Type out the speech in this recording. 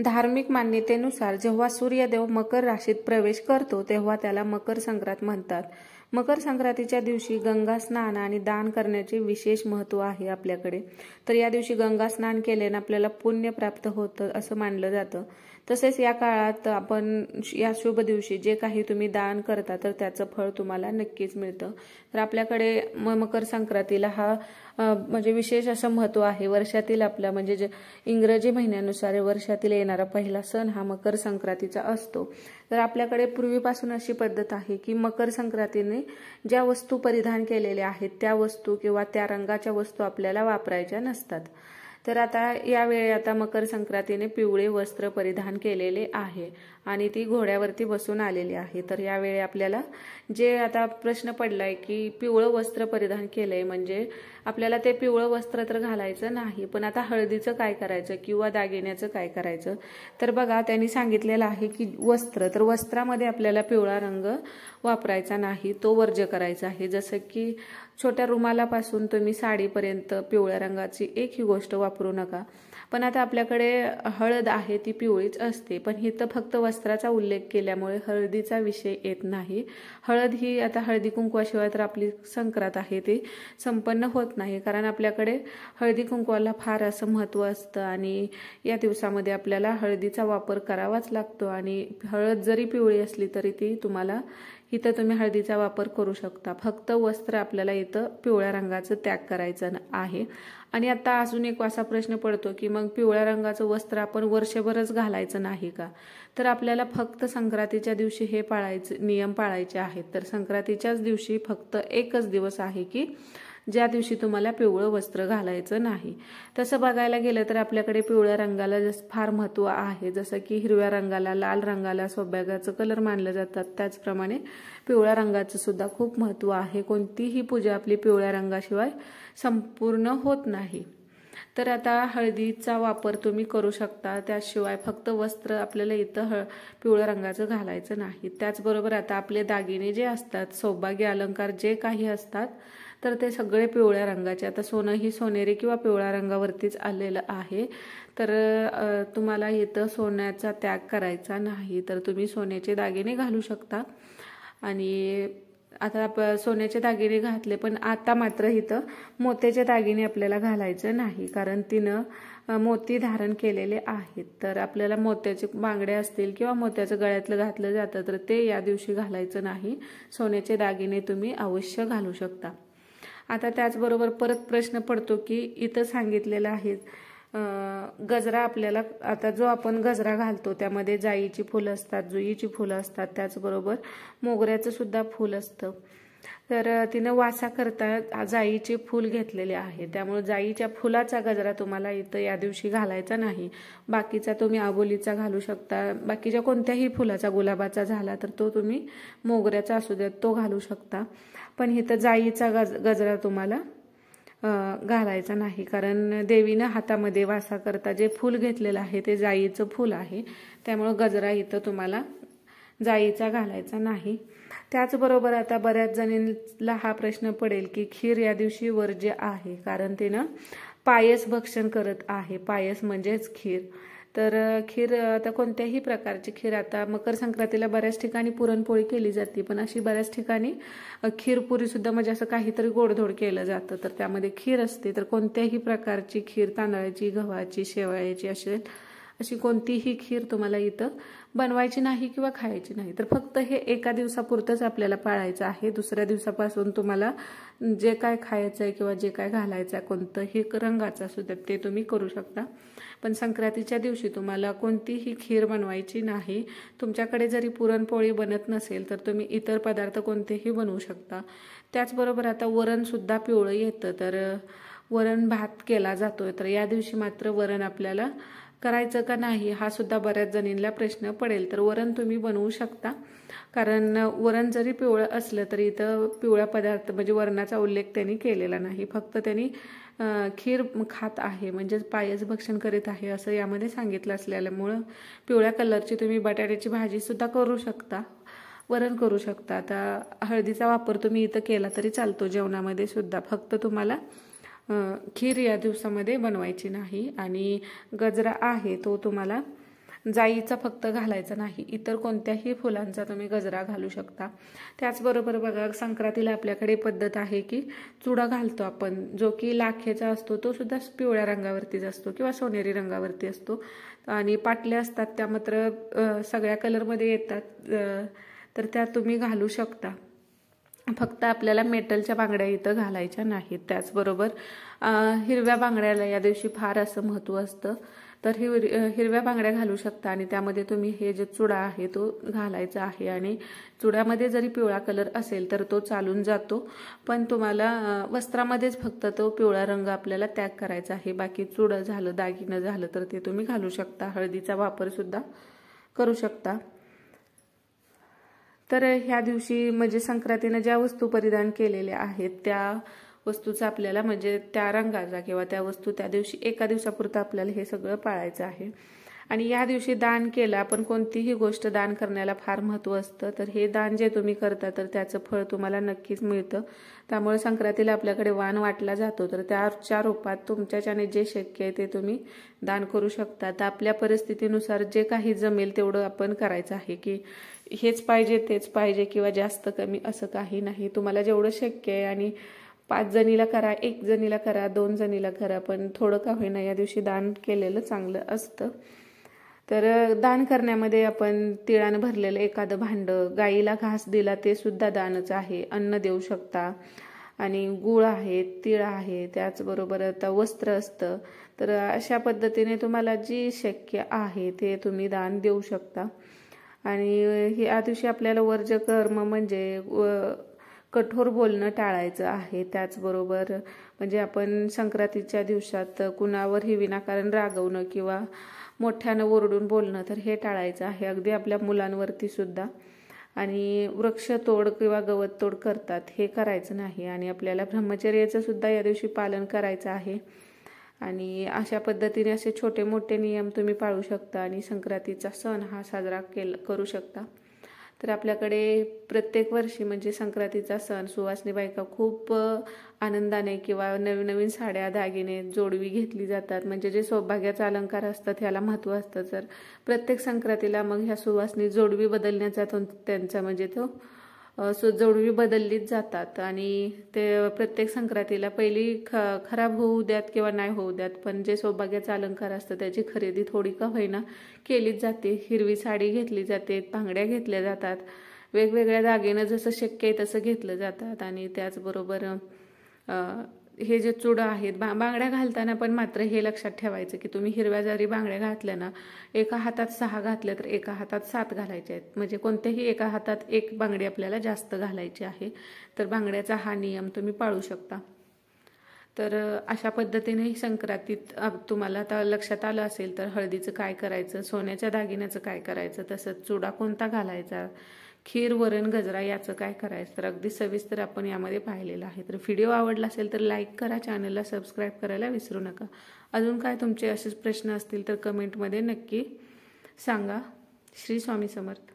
धार्मिक मान्यतेनुसार जेव्हा सूर्यदेव मकर राशीत प्रवेश करतो तेव्हा त्याला मकर संक्रांत म्हणतात। मकर संक्रांतीच्या दिवशी गंगा स्नान आणि दान करण्याचे विशेष महत्त्व आहे आपल्याकडे। तर या दिवशी गंगा स्नान केल्याने आपल्याला पुण्य प्राप्त होतं असं मानलं जातं। तसेच या काळात आपण या शुभ दिवशी जे काही तुम्ही दान करता तर त्याचं फळ तुम्हाला नक्कीच मिळतं। तर आपल्याकडे मकर संक्रांतीला हा म्हणजे विशेष असं महत्त्व आहे। वर्षातील आपला म्हणजे जे इंग्रजी महिन्यानुसार वर्षातील येणारा पहिला सण हा मकर संक्रांतीचा असतो। तर आपल्याकडे पूर्वीपासून अशी पद्धत आहे की मकर संक्रांतीने ज्या वस्तू परिधान केलेल्या आहेत त्या वस्तू किंवा त्या रंगाच्या वस्तू आपल्याला वापरायच्या नसतात। तर आता मकर संक्रांतीने पिवळे वस्त्र परिधान केलेले आहे आणि ती घोड्यावरती बसून आलेली आहे। तर यावेळी आपल्याला जे आता प्रश्न पडलाय की पिवळं वस्त्र परिधान केलंय म्हणजे आपल्याला ते पिवळं वस्त्र तर घालायचं नाही, पण आता हळदीचं काय करायचं किंवा दागिन्याचं काय करायचं। तर बघा त्यांनी सांगितलेलं आहे की तर वस्त्रामध्ये आपल्याला पिवळा रंग वापरायचा नाही, तो वर्ज्य करायचा आहे। जसं की छोट्या रुमालापासून तुम्ही साडीपर्यंत पिवळ्या रंगाची एकही गोष्ट वापरू नका। पण आता आपल्याकडे हळद आहे ती पिवळीच असते, पण इथं फक्त वस्त्राचा उल्लेख केल्यामुळे हळदीचा विषय येत नाही। हळद ही आता हळदी कुंकवाशिवाय तर आपली संक्रांत आहे ती संपन्न होत नाही, कारण आपल्याकडे हळदी कुंकवाला फार असं महत्त्व असतं आणि या दिवसामध्ये आपल्याला हळदीचा वापर करावाच लागतो। आणि हळद जरी पिवळी असली तरी ती इथं तुम्ही हळदीचा वापर करू शकता। फक्त वस्त्र आपल्याला इथं पिवळ्या रंगाचं त्याग करायचं आहे। आणि आता अजून एक असा प्रश्न पडतो की मग पिवळ्या रंगाचं वस्त्र आपण वर्षभरच घालायचं नाही का? तर आपल्याला फक्त संक्रांतीच्या दिवशी हे नियम पाळायचे आहेत। तर संक्रांतीच्याच दिवशी फक्त एकच दिवस आहे की ज्या दिवशी तुम्हाला पिवळं वस्त्र घालायचं नाही। तसं बघायला गेलं तर आपल्याकडे पिवळ्या रंगाला फार महत्त्व आहे। जसं की हिरव्या रंगाला, लाल रंगाला सौभाग्याचं कलर मानलं जातात, त्याचप्रमाणे पिवळ्या रंगाचं सुद्धा खूप महत्त्व आहे। कोणतीही पूजा आपली पिवळ्या रंगाशिवाय संपूर्ण होत नाही। तर आता हळदीचा वापर तुम्ही करू शकता, त्याशिवाय फक्त वस्त्र आपल्याला इथं पिवळ्या रंगाचं घालायचं नाही। त्याचबरोबर आता आपले दागिने जे असतात, सौभाग्य अलंकार जे काही असतात तर ते सगळे पिवळ्या रंगाचे। आता सोनं ही सोनेरी किंवा पिवळ्या रंगावरतीच आलेलं आहे। तर तुम्हाला इथं सोन्याचा त्याग करायचा नाही, तर तुम्ही सोन्याचे दागिने घालू शकता। आणि आता सोन्याचे दागिने घातले, पण आता मात्र इथं मोत्याचे दागिने आपल्याला घालायचं नाही, कारण तिनं मोती धारण केलेले आहेत। तर आपल्याला मोत्याचे बांगड्या असतील किंवा मोत्याचं गळ्यातलं घातलं जातं तर ते या दिवशी घालायचं नाही। सोन्याचे दागिने तुम्ही अवश्य घालू शकता। आता त्याचबरोबर परत प्रश्न पडतो की इथं सांगितलेलं आहे गजरा आपल्याला, आता जो आपण गजरा घालतो त्यामध्ये जाईची फुलं असतात, जुईची फुलं असतात, त्याचबरोबर मोगऱ्याचं सुद्धा फूल असतं। तर तिनं वासा करता जाईचे फूल घेतलेले आहे, त्यामुळे जाईच्या फुलाचा गजरा तुम्हाला इथं या दिवशी घालायचा नाही। बाकीचा तुम्ही आबोलीचा घालू शकता, बाकीच्या कोणत्याही फुलाचा, गुलाबाचा झाला तर तो तुम्ही, मोगऱ्याचा असू द्या तो घालू शकता, पण इथं जाईचा गजरा तुम्हाला घालायचा नाही, कारण देवीनं हातामध्ये वासा करता जे फूल घेतलेलं आहे ते जाईचं फूल आहे, त्यामुळे गजरा इथं तुम्हाला जाईचा घालायचा नाही। त्याचबरोबर आता बऱ्याच जणींना हा प्रश्न पडेल की खीर या दिवशी वर्ज्य आहे, कारण तिनं पायस भक्षण करत आहे। पायस म्हणजेच खीर। तर खीर आता कोणत्याही प्रकारची खीर, आता मकर संक्रांतीला बऱ्याच ठिकाणी पुरणपोळी केली जाते, पण अशी बऱ्याच ठिकाणी खीरपुरी सुद्धा म्हणजे असं काहीतरी गोडधोड केलं जातं, तर त्यामध्ये खीर असते। तर कोणत्याही प्रकारची खीर, तांदळाची, गव्हाची, शेवयाची अशी कोणतीही खीर तुम्हाला इथं बनवायची नाही किंवा खायची नाही। तर फक्त हे एका दिवसापुरतंच आपल्याला पाळायचं आहे। दुसऱ्या दिवसापासून तुम्हाला जे काय खायचं आहे किंवा जे काय घालायचं आहे कोणतंही रंगाचं असू द्या ते तुम्ही करू शकता, पण संक्रांतीच्या दिवशी तुम्हाला कोणतीही खीर बनवायची नाही। तुमच्याकडे जरी पुरणपोळी बनत नसेल तर तुम्ही इतर पदार्थ कोणतेही बनवू शकता। त्याचबरोबर आता वरण सुद्धा पिवळं येतं, तर वरण भात केला जातोय, तर या दिवशी मात्र वरण आपल्याला करायचं का नाही हा सुद्धा बऱ्याच जणींना प्रश्न पडेल। तर वरण तुम्ही बनवू शकता, कारण वरण जरी पिवळं असलं तरी इथं पिवळा पदार्थ म्हणजे वरणाचा उल्लेख त्यांनी केलेला नाही, फक्त त्यांनी खीर खात आहे म्हणजेच पायस भक्षण करीत आहे असं यामध्ये सांगितलं असल्यामुळं पिवळ्या कलरची तुम्ही बटाट्याची भाजी सुद्धा करू शकता, वरण करू शकता। आता हळदीचा वापर तुम्ही इथं केला तरी चालतो जेवणामध्ये सुद्धा, फक्त तुम्हाला खीर या दिवसामध्ये बनवायची नाही। आणि गजरा आहे तो तुम्हाला जाईचा फक्त घालायचा नाही, इतर कोणत्याही फुलांचा तुम्ही गजरा घालू शकता। त्याचबरोबर बघा संक्रांतीला आपल्याकडे पद्धत आहे की चुडा घालतो आपण, जो की लाखेचा असतो, तो सुद्धा पिवळ्या रंगावरतीच असतो किंवा सोनेरी रंगावरती असतो। आणि पाटल्या असतात त्या मात्र सगळ्या कलरमध्ये येतात, तर त्या तुम्ही घालू शकता। फक्त आपल्याला मेटलच्या बांगड्या इथं घालायच्या नाहीत। त्याचबरोबर हिरव्या बांगड्याला या दिवशी फार असं महत्त्व असतं, तर हिरव्या बांगड्या घालू शकता आणि त्यामध्ये तुम्ही हे जे चुडा आहे तो घालायचा आहे। आणि चुड्यामध्ये जरी पिवळा कलर असेल तर तो चालून जातो, पण तुम्हाला वस्त्रामध्येच फक्त तो पिवळा रंग आपल्याला त्याग करायचा आहे। बाकी चुडं झालं, दागिनं झालं तर ते तुम्ही घालू शकता, हळदीचा वापर सुद्धा करू शकता। तर ह्या दिवशी म्हणजे संक्रांतीने ज्या वस्तू परिधान केलेल्या आहेत त्या वस्तूचा आपल्याला म्हणजे त्या रंगाचा किंवा त्या वस्तू त्या दिवशी एका दिवसापुरतं आपल्याला हे सगळं पाळायचं आहे। आणि या दिवशी दान केलं, आपण कोणतीही गोष्ट दान करण्याला फार महत्त्व असतं, तर हे दान जे तुम्ही करता तर त्याचं फळ तुम्हाला नक्कीच मिळतं। त्यामुळे संक्रांतीला आपल्याकडे वाण वाटला जातो, तर त्याच्या रूपात तुमच्याच्याने जे शक्य आहे ते तुम्ही दान करू शकता। तर आपल्या परिस्थितीनुसार जे काही जमेल तेवढं आपण करायचं आहे, की हेच पाहिजे तेच पाहिजे किंवा जास्त कमी असं काही नाही, तुम्हाला जेवढं शक्य आहे। आणि 5 जणीला करा, 1 जणीला करा, 2 जणीला करा, पण थोडं का होईना या दिवशी दान केलेलं चांगलं असतं। तर दान करण्यामध्ये आपण तिळानं भरलेलं एखादं भांडं, गाईला घास दिला ते सुद्धा दानच आहे, अन्न देऊ शकता। आणि गुळ आहे, तीळ आहे, त्याचबरोबर आता वस्त्र असतं, तर अशा पद्धतीने तुम्हाला जी शक्य आहे ते तुम्ही दान देऊ शकता। आणि या दिवशी आपल्याला वर्ज्य कर्म म्हणजे कठोर बोलणं टाळायचं आहे। त्याचबरोबर म्हणजे आपण संक्रांतीच्या दिवसात कुणावरही विनाकारण रागवणं किंवा मोठ्यानं ओरडून बोलणं तर हे टाळायचं आहे, अगदी आपल्या मुलांवरती सुद्धा। आणि वृक्षतोड किंवा गवततोड करतात हे करायचं नाही। आणि आपल्याला ब्रह्मचर्याचं सुद्धा या दिवशी पालन करायचं आहे। आणि अशा पद्धतीने असे छोटे मोठे नियम तुम्ही पाळू शकता आणि संक्रांतीचा सण हा साजरा करू शकता। तर आपल्याकडे प्रत्येक वर्षी म्हणजे संक्रांतीचा सण सुवासिनी बायका खूप आनंदाने किंवा नवीन नवीन साड्या, दागिने, जोडवी घेतली जातात, म्हणजे जे सौभाग्याचा अलंकार असतात ह्याला महत्त्व असतं। तर प्रत्येक संक्रांतीला मग ह्या सुवासिनी जोडवी बदलण्याचा त्यांचा म्हणजे तो जोडवी बदललीच जातात। आणि ते प्रत्येक संक्रांतीला पहिली खराब होऊ द्यात किंवा नाही होऊ द्यात, पण जे सौभाग्याचा अलंकार असतं त्याची खरेदी थोडी का होईना केलीच जाते। हिरवी साडी घेतली जाते, बांगड्या घेतल्या जातात, वेगवेगळ्या दागिनं जसं शक्य आहे तसं घेतलं जातात। आणि त्याचबरोबर हे जे चुडं आहेत, बांगड्या घालताना पण मात्र हे लक्षात ठेवायचं की तुम्ही हिरव्या जरी बांगड्या घातल्या ना, एका हातात 6 घातल्या तर एका हातात 7 घालायच्या आहेत, म्हणजे कोणत्याही एका हातात 1 बांगडी आपल्याला जास्त घालायची आहे। तर बांगड्याचा हा नियम तुम्ही पाळू शकता। तर अशा पद्धतीने संक्रांतीत तुम्हाला आता लक्षात आलं असेल तर हळदीचं काय करायचं, सोन्याच्या दागिन्याचं काय करायचं, तसंच चुडा कोणता घालायचा, खीर, वरण, गजरा याचं काय करायचं, तर अगदी सविस्तर आपण यामध्ये पाहिलेलं आहे। तर व्हिडिओ आवडला असेल तर लाईक करा, चॅनलला सबस्क्राईब करायला विसरू नका। अजून काय तुमचे असेच प्रश्न असतील तर कमेंटमध्ये नक्की सांगा। श्री स्वामी समर्थ।